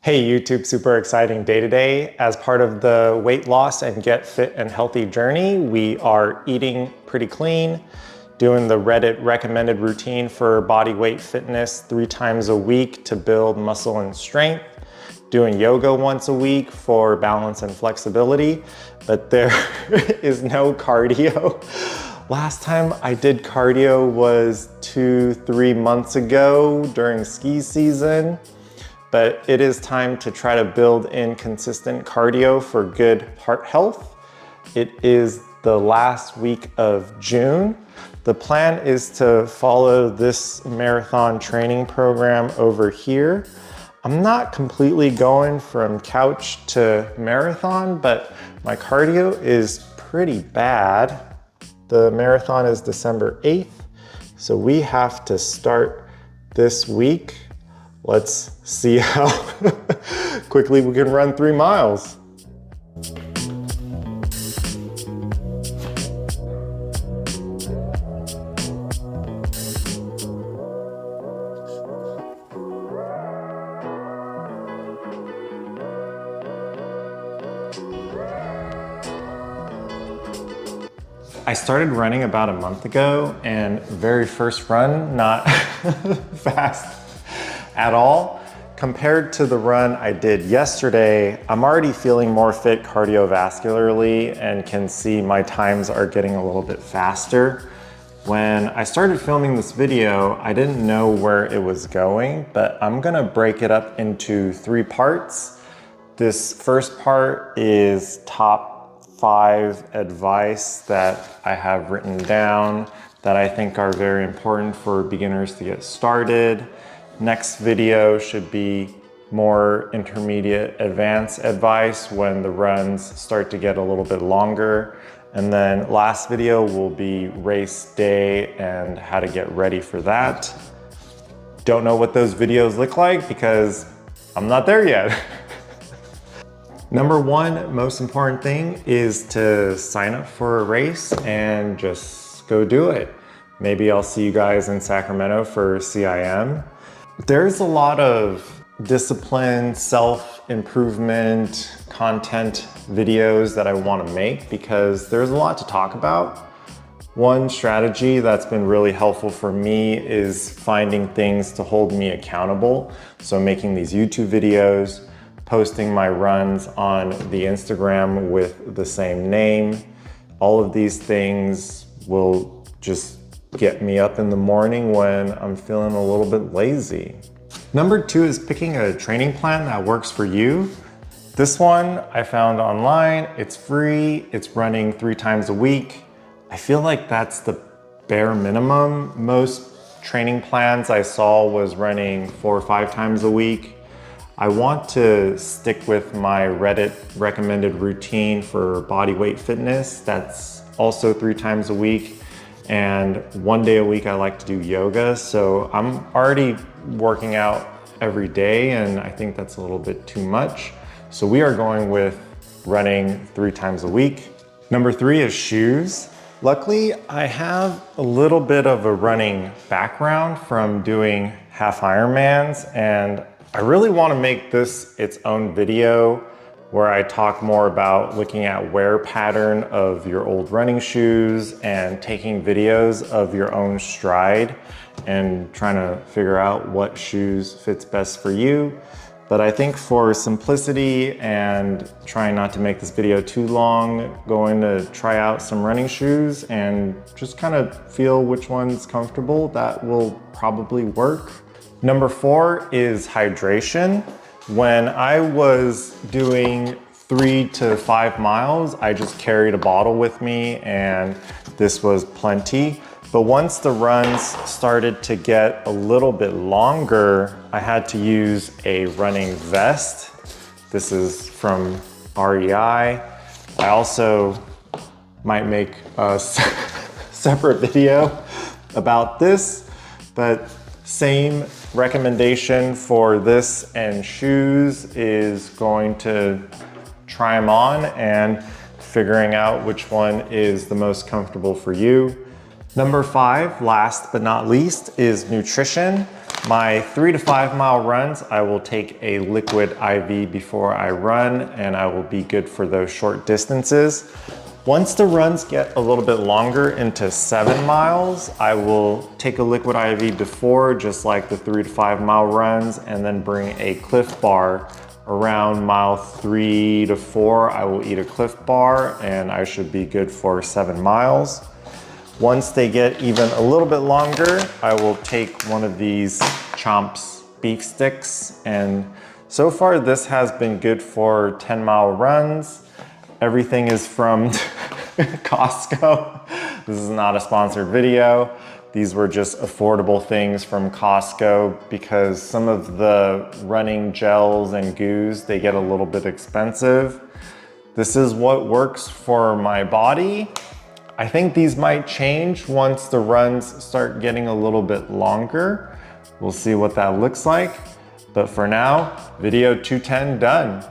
Hey YouTube, super exciting day today. As part of the weight loss and get fit and healthy journey, we are eating pretty clean, doing the Reddit recommended routine for body weight fitness 3 times a week to build muscle and strength, doing yoga once a week for balance and flexibility, but there is no cardio. Last time I did cardio was 2-3 months ago during ski season. But it is time to try to build in consistent cardio for good heart health. It is the last week of June. The plan is to follow this marathon training program over here. I'm not completely going from couch to marathon, but my cardio is pretty bad. The marathon is December 8th, so we have to start this week. Let's see how quickly we can run 3 miles. I started running about a month ago, and very first run, not fast at all. Compared to the run I did yesterday, I'm already feeling more fit cardiovascularly and can see my times are getting a little bit faster. When I started filming this video, I didn't know where it was going, but I'm gonna break it up into 3 parts. This first part is top 5 advice that I have written down that I think are very important for beginners to get started. Next video should be more intermediate advanced advice when the runs start to get a little bit longer. And then last video will be race day and how to get ready for that. Don't know what those videos look like because I'm not there yet. Number 1 most important thing is to sign up for a race and just go do it. Maybe I'll see you guys in Sacramento for CIM. There's a lot of discipline, self-improvement, content videos that I want to make because there's a lot to talk about. One strategy that's been really helpful for me is finding things to hold me accountable. So making these YouTube videos, posting my runs on the Instagram with the same name. All of these things will just get me up in the morning when I'm feeling a little bit lazy. Number 2 is picking a training plan that works for you. This one I found online, it's free, it's running 3 times a week. I feel like that's the bare minimum. Most training plans I saw was running 4 or 5 times a week. I want to stick with my Reddit recommended routine for body weight fitness. That's also 3 times a week. And 1 day a week I like to do yoga. So I'm already working out every day and I think that's a little bit too much. So we are going with running 3 times a week. Number 3 is shoes. Luckily, I have a little bit of a running background from doing half Ironmans, and I really want to make this its own video where I talk more about looking at wear pattern of your old running shoes and taking videos of your own stride and trying to figure out what shoes fits best for you. But I think for simplicity and trying not to make this video too long, going to try out some running shoes and just kind of feel which one's comfortable. That will probably work. Number 4 is hydration. When I was doing 3 to 5 miles, I just carried a bottle with me and this was plenty. But once the runs started to get a little bit longer, I had to use a running vest. This is from REI. I also might make a separate video about this, but same recommendation for this and shoes is going to try them on and figuring out which one is the most comfortable for you. Number 5, last but not least, is nutrition. My 3 to 5 mile runs, I will take a liquid IV before I run, and I will be good for those short distances. Once the runs get a little bit longer into 7 miles, I will take a liquid IV before, just like the 3 to 5 mile runs, and then bring a Cliff Bar. Around mile 3 to 4, I will eat a Cliff Bar, and I should be good for 7 miles. Once they get even a little bit longer, I will take one of these Chomps beef sticks, and so far this has been good for 10-mile runs. Everything is from Costco. This is not a sponsored video. These were just affordable things from Costco because some of the running gels and goos, they get a little bit expensive. This is what works for my body. I think these might change once the runs start getting a little bit longer. We'll see what that looks like. But for now, video 210 done.